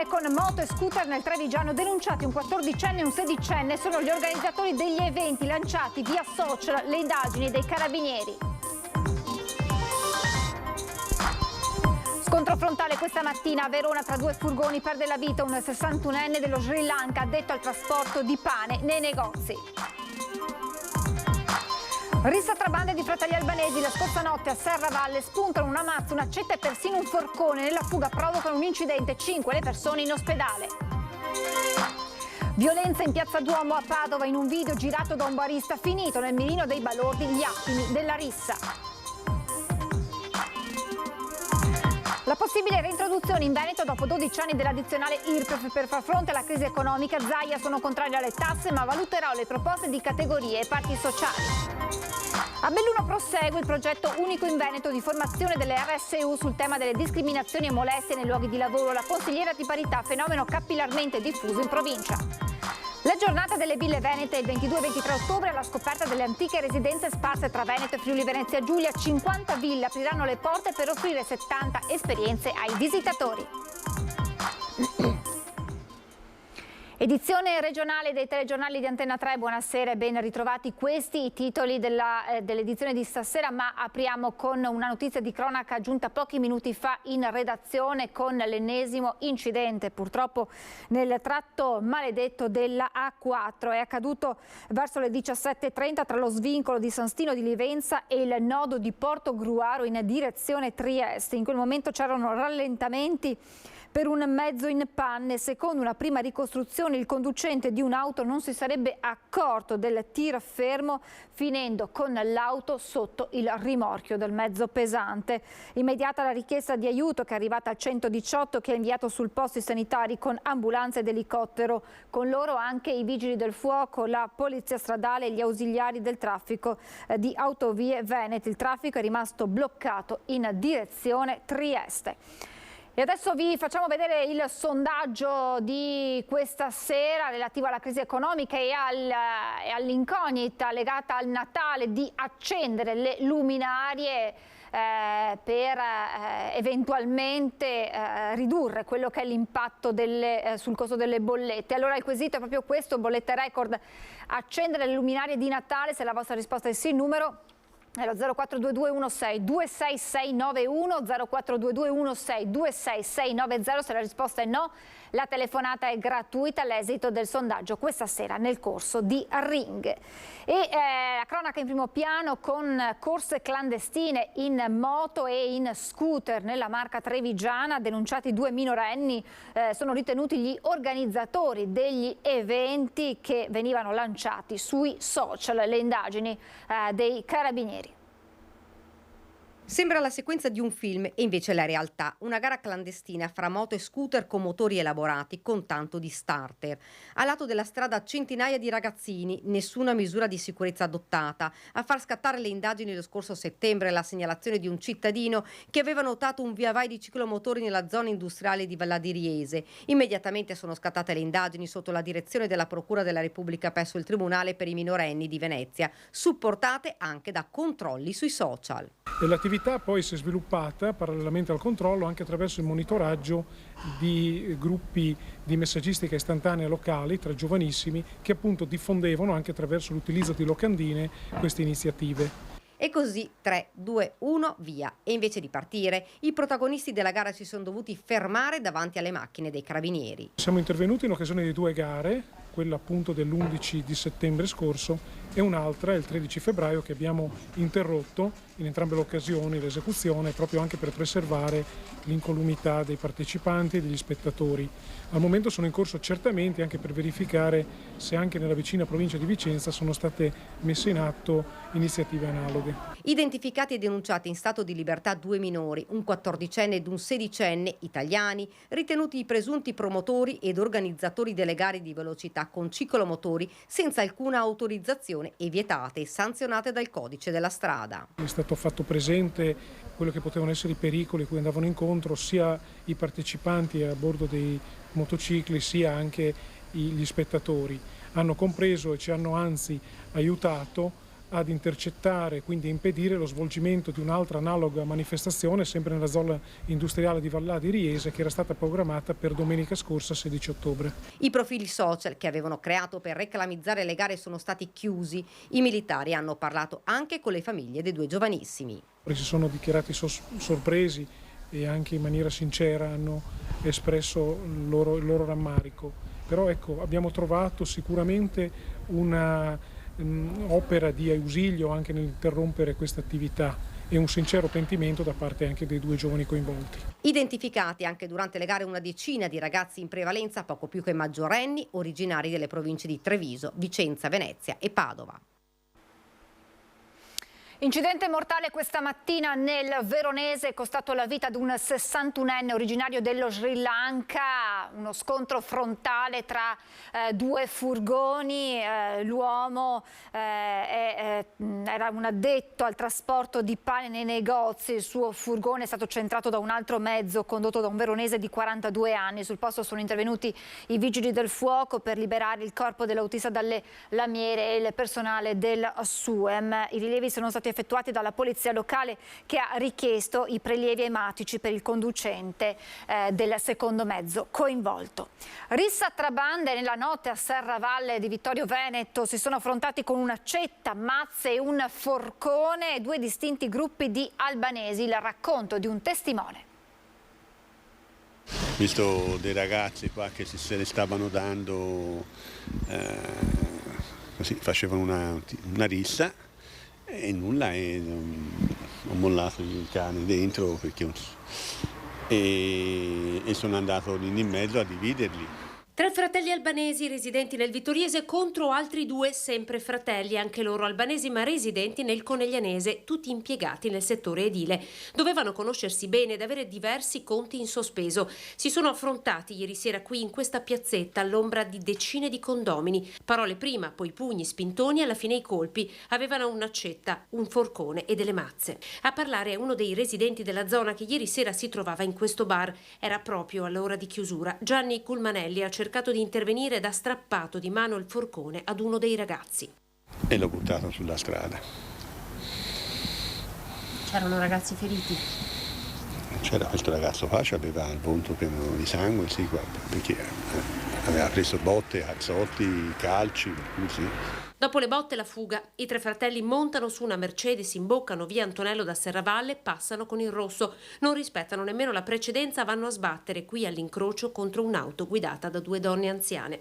Lite con moto e scooter nel Trevigiano, denunciati un 14enne e un 16enne, sono gli organizzatori degli eventi lanciati via social, le indagini dei carabinieri. Scontro frontale questa mattina a Verona tra due furgoni, perde la vita un 61enne dello Sri Lanka addetto al trasporto di pane nei negozi. Rissa tra bande di fratelli albanesi, la scorsa notte a Serravalle spuntano una mazza, un'accetta e persino un forcone. Nella fuga provocano un incidente, 5 le persone in ospedale. Violenza in piazza Duomo a Padova in un video girato da un barista, finito nel mirino dei balordi gli attimi della rissa. La possibile reintroduzione in Veneto dopo 12 anni dell'addizionale IRPEF per far fronte alla crisi economica. Zaia: sono contraria alle tasse ma valuterò le proposte di categorie e parti sociali. A Belluno prosegue il progetto unico in Veneto di formazione delle RSU sul tema delle discriminazioni e molestie nei luoghi di lavoro. La consigliera di parità, fenomeno capillarmente diffuso in provincia. La giornata delle ville venete il 22 e 23 ottobre alla scoperta delle antiche residenze sparse tra Veneto e Friuli Venezia Giulia. 50 ville apriranno le porte per offrire 70 esperienze ai visitatori. Edizione regionale dei telegiornali di Antenna 3, buonasera e ben ritrovati. Questi i titoli dell'edizione di stasera, ma apriamo con una notizia di cronaca giunta pochi minuti fa in redazione con l'ennesimo incidente purtroppo nel tratto maledetto della A4. È accaduto verso le 17:30 tra lo svincolo di San Stino di Livenza e il nodo di Porto Gruaro in direzione Trieste. In quel momento c'erano rallentamenti per un mezzo in panne. Secondo una prima ricostruzione il conducente di un'auto non si sarebbe accorto del tir fermo, finendo con l'auto sotto il rimorchio del mezzo pesante. Immediata la richiesta di aiuto che è arrivata al 118, che ha inviato sul posto i sanitari con ambulanza ed elicottero. Con loro anche i vigili del fuoco, la polizia stradale e gli ausiliari del traffico di Autovie Venete. Il traffico è rimasto bloccato in direzione Trieste. E adesso vi facciamo vedere il sondaggio di questa sera relativo alla crisi economica e all'incognita legata al Natale di accendere le luminarie per eventualmente ridurre quello che è l'impatto sul costo delle bollette. Allora il quesito è proprio questo, bollette record, accendere le luminarie di Natale. Se la vostra risposta è sì, il numero è lo 0422 16 26691, 0422 16 26690. Se la risposta è no, la telefonata è gratuita. L'esito del sondaggio questa sera nel corso di Ring. E la cronaca in primo piano con corse clandestine in moto e in scooter nella Marca trevigiana. Denunciati 2 minorenni, sono ritenuti gli organizzatori degli eventi che venivano lanciati sui social. Le indagini dei carabinieri. Sembra la sequenza di un film e invece la realtà. Una gara clandestina fra moto e scooter con motori elaborati con tanto di starter. A lato della strada centinaia di ragazzini, nessuna misura di sicurezza adottata. A far scattare le indagini lo scorso settembre la segnalazione di un cittadino che aveva notato un via vai di ciclomotori nella zona industriale di Valla di Riese. Immediatamente sono scattate le indagini sotto la direzione della Procura della Repubblica presso il Tribunale per i minorenni di Venezia, supportate anche da controlli sui social. L'attività poi si è sviluppata parallelamente al controllo anche attraverso il monitoraggio di gruppi di messaggistica istantanea locali tra giovanissimi che appunto diffondevano anche attraverso l'utilizzo di locandine queste iniziative. E così 3, 2, 1, via. E invece di partire, i protagonisti della gara si sono dovuti fermare davanti alle macchine dei carabinieri. Siamo intervenuti in occasione di 2 gare, quella appunto dell'11 di settembre scorso e un'altra il 13 febbraio che abbiamo interrotto in entrambe le occasioni l'esecuzione proprio anche per preservare l'incolumità dei partecipanti e degli spettatori. Al momento sono in corso accertamenti anche per verificare se anche nella vicina provincia di Vicenza sono state messe in atto iniziative analoghe. Identificati e denunciati in stato di libertà 2 minori, un 14enne ed un 16enne italiani, ritenuti i presunti promotori ed organizzatori delle gare di velocità con ciclomotori senza alcuna autorizzazione e vietate e sanzionate dal codice della strada. È stato fatto presente quello che potevano essere i pericoli a cui andavano incontro sia i partecipanti a bordo dei motocicli sia anche gli spettatori. Hanno compreso e ci hanno anzi aiutato ad intercettare, quindi impedire lo svolgimento di un'altra analoga manifestazione sempre nella zona industriale di Vallà di Riese, che era stata programmata per domenica scorsa 16 ottobre. I profili social che avevano creato per reclamizzare le gare sono stati chiusi. I militari hanno parlato anche con le famiglie dei due giovanissimi. Si sono dichiarati sorpresi e anche in maniera sincera hanno espresso il loro rammarico. Però ecco, abbiamo trovato sicuramente una opera di ausilio anche nell'interrompere questa attività e un sincero pentimento da parte anche dei due giovani coinvolti. Identificati anche durante le gare una decina di ragazzi in prevalenza poco più che maggiorenni, originari delle province di Treviso, Vicenza, Venezia e Padova. Incidente mortale questa mattina nel Veronese, è costato la vita ad un 61enne originario dello Sri Lanka, uno scontro frontale tra due furgoni. L'uomo era un addetto al trasporto di pane nei negozi, il suo furgone è stato centrato da un altro mezzo condotto da un veronese di 42 anni. Sul posto sono intervenuti i vigili del fuoco per liberare il corpo dell'autista dalle lamiere e il personale del SUEM. I rilievi sono stati effettuati dalla polizia locale, che ha richiesto i prelievi ematici per il conducente del secondo mezzo coinvolto. Rissa tra bande nella notte a Serravalle di Vittorio Veneto, si sono affrontati con un'accetta, mazze e un forcone due distinti gruppi di albanesi. Il racconto di un testimone. Visto dei ragazzi qua che se ne stavano dando, così facevano una rissa. E nulla, ho mollato il cane dentro e sono andato lì in mezzo a dividerli. Tre fratelli albanesi residenti nel Vittoriese contro altri due sempre fratelli, anche loro albanesi ma residenti nel Coneglianese, tutti impiegati nel settore edile. Dovevano conoscersi bene ed avere diversi conti in sospeso. Si sono affrontati ieri sera qui in questa piazzetta all'ombra di decine di condomini. Parole prima, poi pugni, spintoni, alla fine i colpi. Avevano un'accetta, un forcone e delle mazze. A parlare è uno dei residenti della zona che ieri sera si trovava in questo bar. Era proprio all'ora di chiusura. Gianni Culmanelli ha cercato di intervenire ed ha strappato di mano il forcone ad uno dei ragazzi. E l'ho buttato sulla strada. C'erano ragazzi feriti? C'era questo ragazzo qua, aveva il volto pieno di sangue, sì, perché aveva preso botte, cazzotti, calci, così. Dopo le botte la fuga, i tre fratelli montano su una Mercedes, imboccano via Antonello da Serravalle, passano con il rosso, non rispettano nemmeno la precedenza, vanno a sbattere qui all'incrocio contro un'auto guidata da due donne anziane.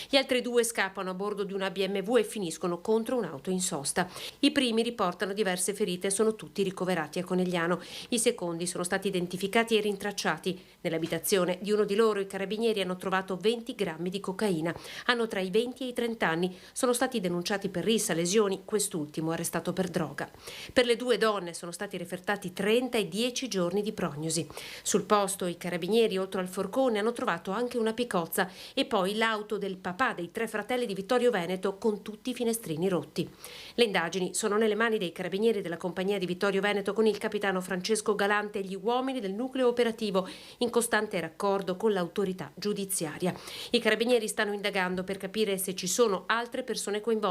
Gli altri due scappano a bordo di una BMW e finiscono contro un'auto in sosta. I primi riportano diverse ferite e sono tutti ricoverati a Conegliano. I secondi sono stati identificati e rintracciati. Nell'abitazione di uno di loro i carabinieri hanno trovato 20 grammi di cocaina. Hanno tra i 20 e i 30 anni, sono stati denunciati per rissa, lesioni, quest'ultimo arrestato per droga. Per le due donne sono stati refertati 30 e 10 giorni di prognosi. Sul posto i carabinieri, oltre al forcone, hanno trovato anche una picozza e poi l'auto del papà dei tre fratelli di Vittorio Veneto con tutti i finestrini rotti. Le indagini sono nelle mani dei carabinieri della compagnia di Vittorio Veneto con il capitano Francesco Galante e gli uomini del nucleo operativo in costante raccordo con l'autorità giudiziaria. I carabinieri stanno indagando per capire se ci sono altre persone coinvolte.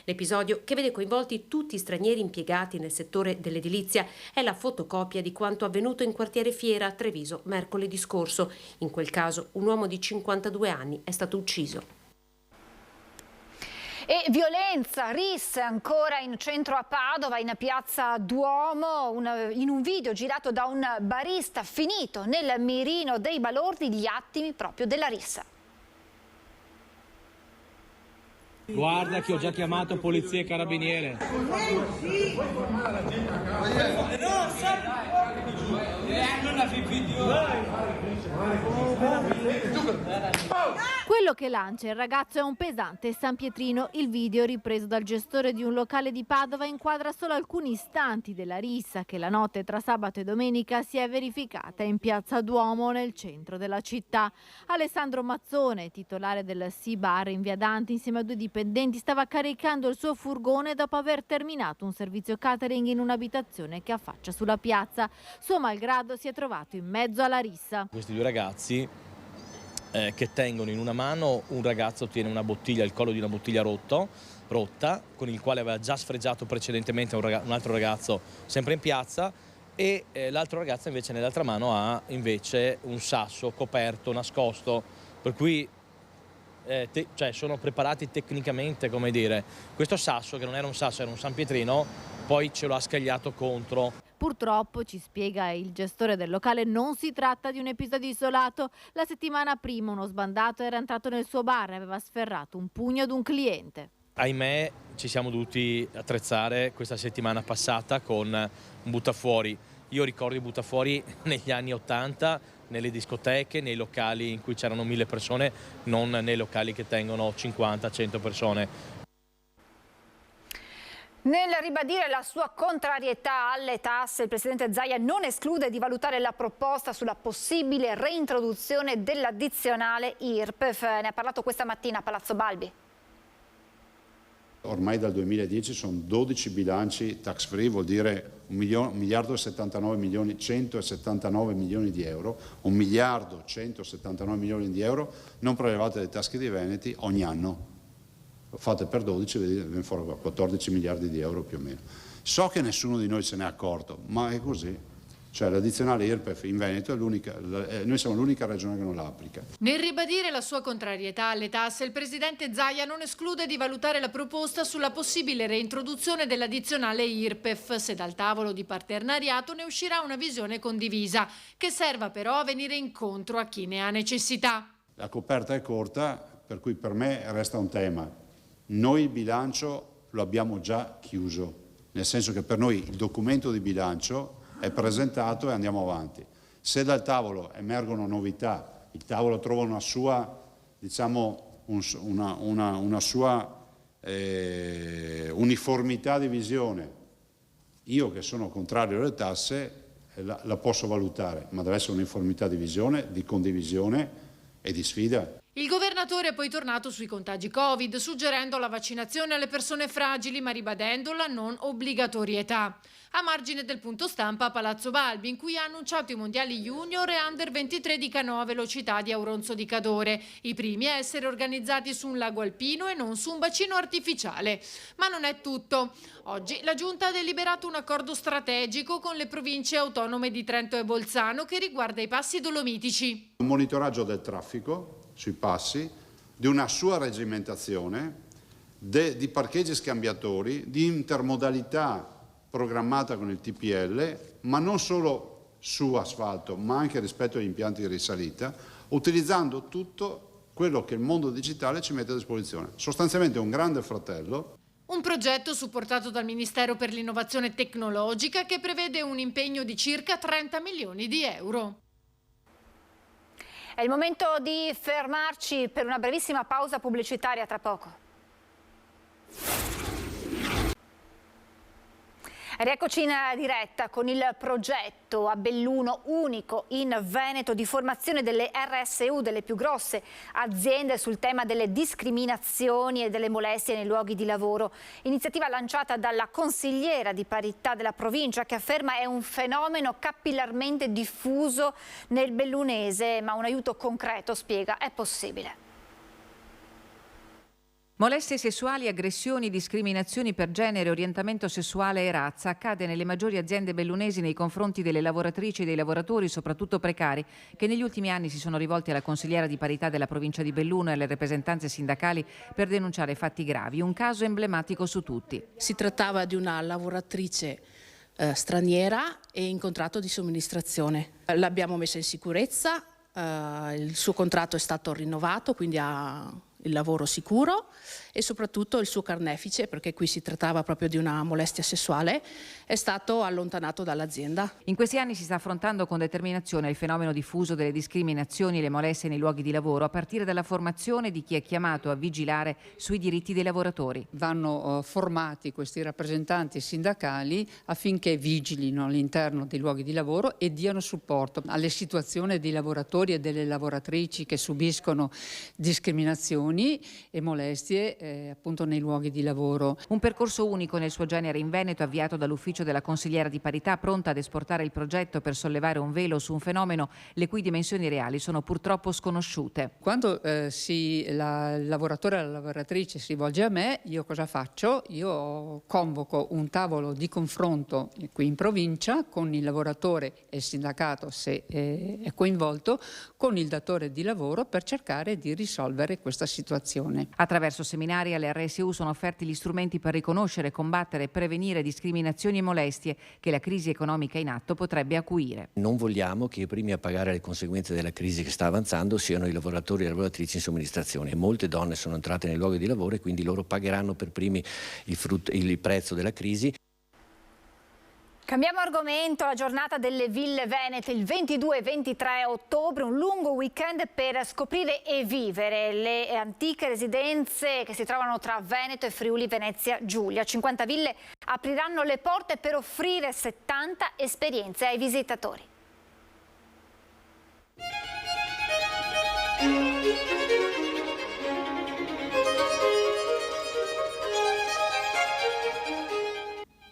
L'episodio, che vede coinvolti tutti stranieri impiegati nel settore dell'edilizia, è la fotocopia di quanto avvenuto in quartiere Fiera a Treviso mercoledì scorso. In quel caso un uomo di 52 anni è stato ucciso. E violenza, risse ancora in centro a Padova, in piazza Duomo, in un video girato da un barista finito nel mirino dei balordi gli attimi proprio della rissa. Guarda che ho già chiamato polizia e carabiniere. Quello che lancia il ragazzo è un pesante San Pietrino. Il video, ripreso dal gestore di un locale di Padova, inquadra solo alcuni istanti della rissa che la notte tra sabato e domenica si è verificata in piazza Duomo, nel centro della città. Alessandro Mazzone, titolare del Sea Bar in via Dante, insieme a due dipendenti, stava caricando il suo furgone dopo aver terminato un servizio catering in un'abitazione che affaccia sulla piazza. Suo malgrado si è trovato in mezzo alla rissa. Questi due ragazzi che tengono in una mano, un ragazzo tiene una bottiglia, il collo di una bottiglia rotta, con il quale aveva già sfregiato precedentemente un altro ragazzo sempre in piazza, e l'altro ragazzo invece nell'altra mano ha invece un sasso coperto, nascosto, per cui cioè sono preparati tecnicamente, come dire. Questo sasso, che non era un sasso, era un San Pietrino, poi ce lo ha scagliato contro. Purtroppo, ci spiega il gestore del locale, non si tratta di un episodio isolato. La settimana prima uno sbandato era entrato nel suo bar e aveva sferrato un pugno ad un cliente. Ahimè, ci siamo dovuti attrezzare questa settimana passata con un buttafuori. Io ricordo i buttafuori negli anni '80, nelle discoteche, nei locali in cui c'erano 1000 persone, non nei locali che tengono 50-100 persone. Nel ribadire la sua contrarietà alle tasse, il presidente Zaia non esclude di valutare la proposta sulla possibile reintroduzione dell'addizionale IRPEF. Ne ha parlato questa mattina a Palazzo Balbi. Ormai dal 2010 sono 12 bilanci tax free, vuol dire 1.179 milioni di euro, 1.179 milioni di euro non prelevate dalle tasche dei veneti ogni anno. Fate per 12, viene fuori 14 miliardi di euro più o meno. So che nessuno di noi se n'è accorto, ma è così. Cioè l'addizionale IRPEF in Veneto è l'unica, noi siamo l'unica regione che non la applica. Nel ribadire la sua contrarietà alle tasse, il presidente Zaia non esclude di valutare la proposta sulla possibile reintroduzione dell'addizionale IRPEF, se dal tavolo di partenariato ne uscirà una visione condivisa, che serva però a venire incontro a chi ne ha necessità. La coperta è corta, per cui per me resta un tema. Noi il bilancio lo abbiamo già chiuso, nel senso che per noi il documento di bilancio è presentato e andiamo avanti. Se dal tavolo emergono novità, il tavolo trova una sua, diciamo, una sua uniformità di visione, io che sono contrario alle tasse la posso valutare, ma deve essere uniformità di visione, di condivisione e di sfida. Il governatore è poi tornato sui contagi Covid, suggerendo la vaccinazione alle persone fragili, ma ribadendo la non obbligatorietà. A margine del punto stampa a Palazzo Balbi, in cui ha annunciato i mondiali junior e under 23 di canoa a velocità di Auronzo di Cadore, i primi a essere organizzati su un lago alpino e non su un bacino artificiale. Ma non è tutto. Oggi la Giunta ha deliberato un accordo strategico con le province autonome di Trento e Bolzano che riguarda i passi dolomitici. Un monitoraggio del traffico sui passi, di una sua regimentazione, di parcheggi scambiatori, di intermodalità programmata con il TPL, ma non solo su asfalto, ma anche rispetto agli impianti di risalita, utilizzando tutto quello che il mondo digitale ci mette a disposizione. Sostanzialmente un grande fratello. Un progetto supportato dal Ministero per l'Innovazione Tecnologica che prevede un impegno di circa 30 milioni di euro. È il momento di fermarci per una brevissima pausa pubblicitaria, tra poco. Rieccoci in diretta con il progetto a Belluno unico in Veneto di formazione delle RSU, delle più grosse aziende sul tema delle discriminazioni e delle molestie nei luoghi di lavoro. Iniziativa lanciata dalla consigliera di parità della provincia che afferma è un fenomeno capillarmente diffuso nel bellunese, ma un aiuto concreto, spiega, è possibile. Molestie sessuali, aggressioni, discriminazioni per genere, orientamento sessuale e razza accade nelle maggiori aziende bellunesi nei confronti delle lavoratrici e dei lavoratori, soprattutto precari, che negli ultimi anni si sono rivolti alla consigliera di parità della provincia di Belluno e alle rappresentanze sindacali per denunciare fatti gravi. Un caso emblematico su tutti. Si trattava di una lavoratrice straniera e in contratto di somministrazione. L'abbiamo messa in sicurezza, il suo contratto è stato rinnovato, quindi ha il lavoro sicuro e soprattutto il suo carnefice, perché qui si trattava proprio di una molestia sessuale, è stato allontanato dall'azienda. In questi anni si sta affrontando con determinazione il fenomeno diffuso delle discriminazioni e le molestie nei luoghi di lavoro, a partire dalla formazione di chi è chiamato a vigilare sui diritti dei lavoratori. Vanno formati questi rappresentanti sindacali affinché vigilino all'interno dei luoghi di lavoro e diano supporto alle situazioni dei lavoratori e delle lavoratrici che subiscono discriminazioni e molestie appunto nei luoghi di lavoro. Un percorso unico nel suo genere in Veneto, avviato dall'ufficio della consigliera di parità, pronta ad esportare il progetto per sollevare un velo su un fenomeno le cui dimensioni reali sono purtroppo sconosciute. Quando il lavoratore o la lavoratrice si rivolge a me, io cosa faccio? Io convoco un tavolo di confronto qui in provincia con il lavoratore e il sindacato, se è coinvolto, con il datore di lavoro per cercare di risolvere questa situazione. Attraverso seminari alle RSU sono offerti gli strumenti per riconoscere, combattere e prevenire discriminazioni e molestie che la crisi economica in atto potrebbe acuire. Non vogliamo che i primi a pagare le conseguenze della crisi che sta avanzando siano i lavoratori e le lavoratrici in somministrazione. Molte donne sono entrate nei luoghi di lavoro e quindi loro pagheranno per primi il prezzo della crisi. Cambiamo argomento, la giornata delle ville venete il 22 e 23 ottobre, un lungo weekend per scoprire e vivere le antiche residenze che si trovano tra Veneto e Friuli Venezia Giulia. 50 ville apriranno le porte per offrire 70 esperienze ai visitatori.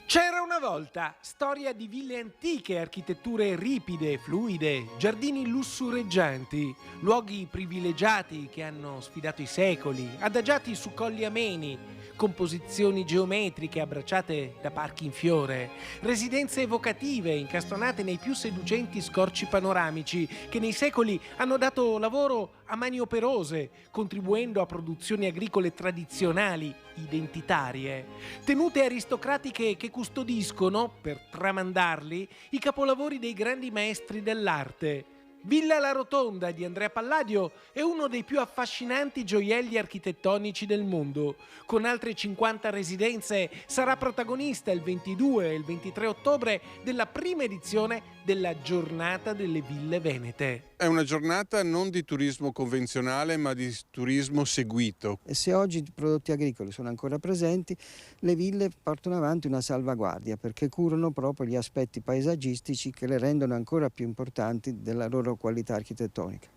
C'era una volta, storia di ville antiche, architetture ripide, fluide, giardini lussureggianti, luoghi privilegiati che hanno sfidato i secoli, adagiati su colli ameni, composizioni geometriche abbracciate da parchi in fiore, residenze evocative incastonate nei più seducenti scorci panoramici che nei secoli hanno dato lavoro a mani operose, contribuendo a produzioni agricole tradizionali, identitarie, tenute aristocratiche che custodiscono, per tramandarli, i capolavori dei grandi maestri dell'arte. Villa La Rotonda di Andrea Palladio è uno dei più affascinanti gioielli architettonici del mondo. Con altre 50 residenze sarà protagonista il 22 e il 23 ottobre della prima edizione della Giornata delle Ville Venete. È una giornata non di turismo convenzionale ma di turismo seguito. E se oggi i prodotti agricoli sono ancora presenti, le ville portano avanti una salvaguardia perché curano proprio gli aspetti paesaggistici che le rendono ancora più importanti della loro qualità architettonica.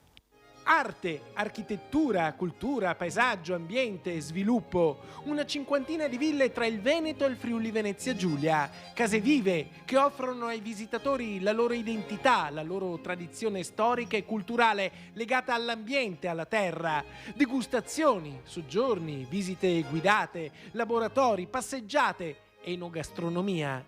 Arte, architettura, cultura, paesaggio, ambiente, sviluppo. Una cinquantina di ville tra il Veneto e il Friuli Venezia Giulia. Case vive che offrono ai visitatori la loro identità, la loro tradizione storica e culturale legata all'ambiente, alla terra. Degustazioni, soggiorni, visite guidate, laboratori, passeggiate, enogastronomia.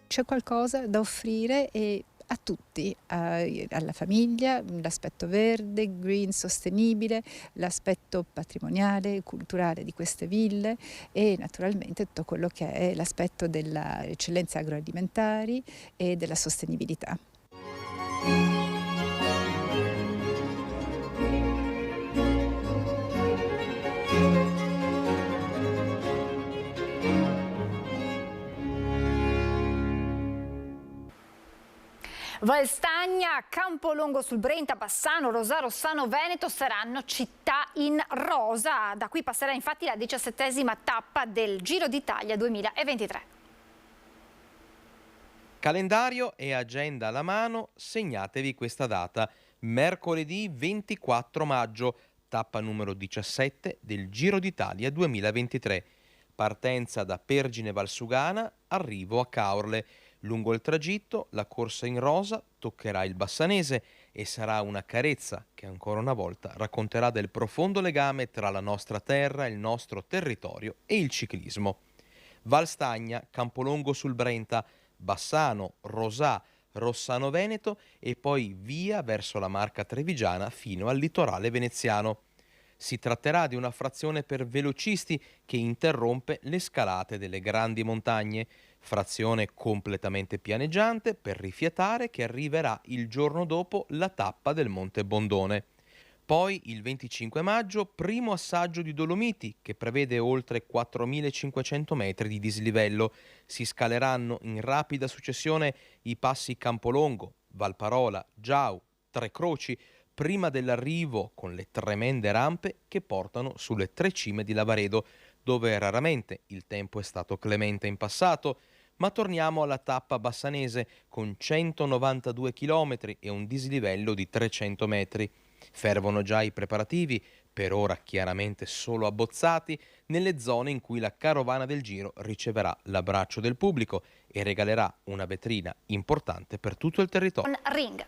C'è qualcosa da offrire e a tutti, alla famiglia, l'aspetto verde, green, sostenibile, l'aspetto patrimoniale, culturale di queste ville e naturalmente tutto quello che è l'aspetto delle eccellenze agroalimentari e della sostenibilità. Valstagna, Campolongo sul Brenta, Bassano, Rosà, Rossano, Veneto saranno città in rosa. Da qui passerà infatti la 17ª tappa del Giro d'Italia 2023. Calendario e agenda alla mano, segnatevi questa data. Mercoledì 24 maggio, tappa numero 17 del Giro d'Italia 2023. Partenza da Pergine Valsugana, arrivo a Caorle. Lungo il tragitto, la corsa in rosa toccherà il Bassanese e sarà una carezza che ancora una volta racconterà del profondo legame tra la nostra terra, il nostro territorio e il ciclismo. Valstagna, Campolongo sul Brenta, Bassano, Rosà, Rossano Veneto e poi via verso la Marca Trevigiana fino al litorale veneziano. Si tratterà di una frazione per velocisti che interrompe le scalate delle grandi montagne, frazione completamente pianeggiante per rifiatare che arriverà il giorno dopo la tappa del Monte Bondone. Poi il 25 maggio primo assaggio di Dolomiti che prevede oltre 4.500 metri di dislivello. Si scaleranno in rapida successione i passi Campolongo, Valparola, Giau, Tre Croci, prima dell'arrivo con le tremende rampe che portano sulle 3 cime di Lavaredo, dove raramente il tempo è stato clemente in passato. Ma torniamo alla tappa bassanese con 192 km e un dislivello di 300 metri. Fervono già i preparativi per ora chiaramente solo abbozzati, nelle zone in cui la carovana del Giro riceverà l'abbraccio del pubblico e regalerà una vetrina importante per tutto il territorio. Ring.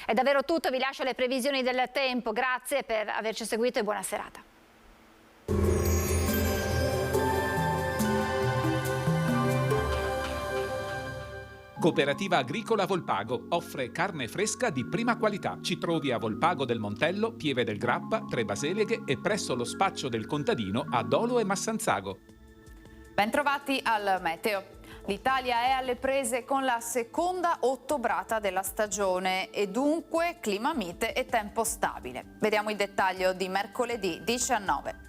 È davvero tutto, vi lascio le previsioni del tempo, grazie per averci seguito e buona serata. Cooperativa Agricola Volpago offre carne fresca di prima qualità. Ci trovi a Volpago del Montello, Pieve del Grappa, Tre Baseleghe e presso lo spaccio del contadino a Dolo e Massanzago. Bentrovati al meteo. L'Italia è alle prese con la seconda ottobrata della stagione e dunque clima mite e tempo stabile. Vediamo il dettaglio di mercoledì 19.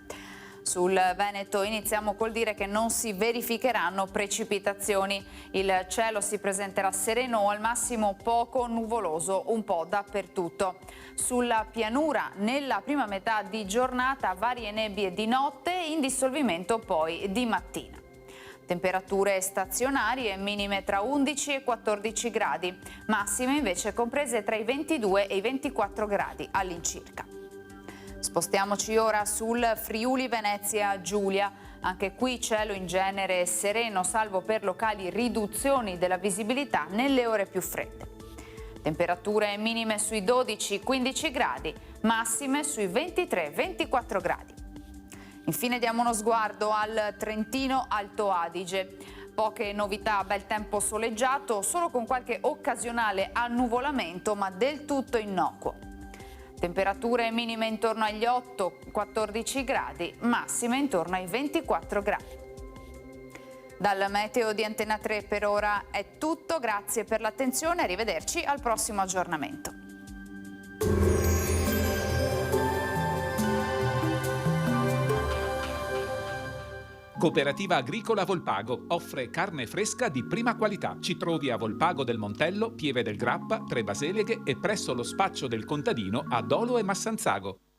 Sul Veneto iniziamo col dire che non si verificheranno precipitazioni. Il cielo si presenterà sereno o al massimo poco nuvoloso un po' dappertutto. Sulla pianura nella prima metà di giornata varie nebbie di notte e in dissolvimento poi di mattina. Temperature stazionarie minime tra 11 e 14 gradi, massime invece comprese tra i 22 e i 24 gradi all'incirca. Spostiamoci ora sul Friuli Venezia Giulia. Anche qui cielo in genere sereno, salvo per locali riduzioni della visibilità nelle ore più fredde. Temperature minime sui 12-15 gradi, massime sui 23-24 gradi. Infine diamo uno sguardo al Trentino Alto Adige. Poche novità, bel tempo soleggiato, solo con qualche occasionale annuvolamento, ma del tutto innocuo. Temperature minime intorno agli 8-14 gradi, massime intorno ai 24 gradi. Dal meteo di Antena 3 per ora è tutto, grazie per l'attenzione, arrivederci al prossimo aggiornamento. Cooperativa Agricola Volpago offre carne fresca di prima qualità. Ci trovi a Volpago del Montello, Pieve del Grappa, Tre Baseleghe e presso lo spaccio del contadino a Dolo e Massanzago.